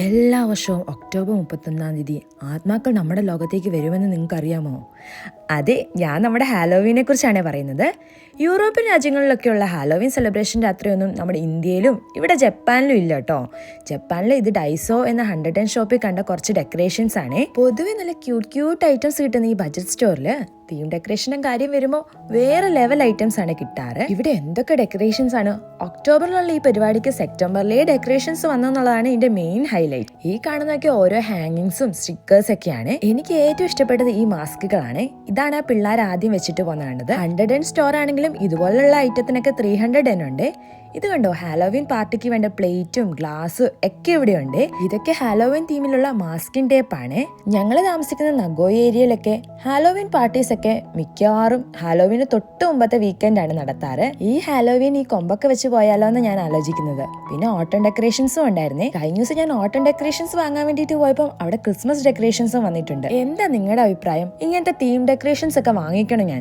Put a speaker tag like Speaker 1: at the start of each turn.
Speaker 1: എല്ലാ വർഷവും ഒക്ടോബർ 31-ാം തീയതി ആത്മാക്കൾ നമ്മുടെ ലോകത്തേക്ക് വരുമെന്ന് നിങ്ങൾക്കറിയാമോ? അതെ, ഞാൻ നമ്മുടെ ഹാലോവീനെ കുറിച്ചാണ് പറയുന്നത്. യൂറോപ്യൻ രാജ്യങ്ങളിലൊക്കെയുള്ള ഹാലോവീൻ സെലിബ്രേഷൻ്റെ അത്രയൊന്നും നമ്മുടെ ഇന്ത്യയിലും ഇവിടെ ജപ്പാനിലും ഇല്ല കേട്ടോ. ജപ്പാനിൽ ഇത് ഡൈസോ എന്ന 110 ഷോപ്പിൽ കണ്ട കുറച്ച് ഡെക്കറേഷൻസ് ആണ്. പൊതുവെ നല്ല ക്യൂട്ട് ഐറ്റംസ് കിട്ടുന്ന ഈ ബഡ്ജറ്റ് സ്റ്റോറിൽ തീം ഡെക്കറേഷനും കാര്യം വരുമ്പോൾ വേറെ ലെവൽ ഐറ്റംസ് ആണ് കിട്ടാറ്. ഇവിടെ എന്തൊക്കെ ഡെക്കറേഷൻസ് ആണ്! ഒക്ടോബറിലുള്ള ഈ പരിപാടിക്ക് സെപ്റ്റംബറിലെ ഡെക്കറേഷൻസ് വന്നെന്നുള്ളതാണ് ഇതിന്റെ മെയിൻ ഹൈലൈറ്റ്. ഈ കാണുന്നതൊക്കെ ഓരോ ഹാങ്ങിങ്സും സ്റ്റിക്കേഴ്സ് ഒക്കെയാണ്. എനിക്ക് ഏറ്റവും ഇഷ്ടപ്പെട്ടത് ഈ മാസ്കുകളാണ്. ഇതാണ് ആ പിള്ളേർ ആദ്യം വെച്ചിട്ട് പോകുന്നത്. 110 സ്റ്റോർ ആണെങ്കിലും ഇതുപോലുള്ള ഐറ്റത്തിനൊക്കെ 300 ഉണ്ട്. ഇത് കണ്ടോ, ഹാലോവീൻ പാർട്ടിക്ക് വേണ്ട പ്ലേറ്റും ഗ്ലാസും ഒക്കെ ഇവിടെയുണ്ട്. ഇതൊക്കെ ഹാലോവീൻ തീമിലുള്ള മാസ്കിൻ ടേപ്പ് ആണ്. ഞങ്ങൾ താമസിക്കുന്ന നഗോയ ഏരിയയിലൊക്കെ ഹാലോവീൻ പാർട്ടീസ് ഒക്കെ മിക്കവാറും ഹാലോവീന് തൊട്ട് മുമ്പത്തെ വീക്കെൻഡ് ആണ് നടത്താറ്. ഈ ഹാലോവീൻ ഈ കൊമ്പൊക്കെ വെച്ച് പോയാലോ എന്ന് ഞാൻ ആലോചിക്കുന്നത്. പിന്നെ ഓട്ടം ഡെക്കറേഷൻസും ഉണ്ടായിരുന്നേ. കഴിഞ്ഞ ദിവസം ഞാൻ ഓട്ടം ഡെക്കറേഷൻസ് വാങ്ങാൻ വേണ്ടിയിട്ട് പോയപ്പോൾ അവിടെ ക്രിസ്മസ് ഡെക്കറേഷൻസും വന്നിട്ടുണ്ട്. എന്താ നിങ്ങളുടെ അഭിപ്രായം? ഇങ്ങനത്തെ തീം ഡെക്കറേഷൻസ് ഒക്കെ വാങ്ങിക്കണം ഞാൻ.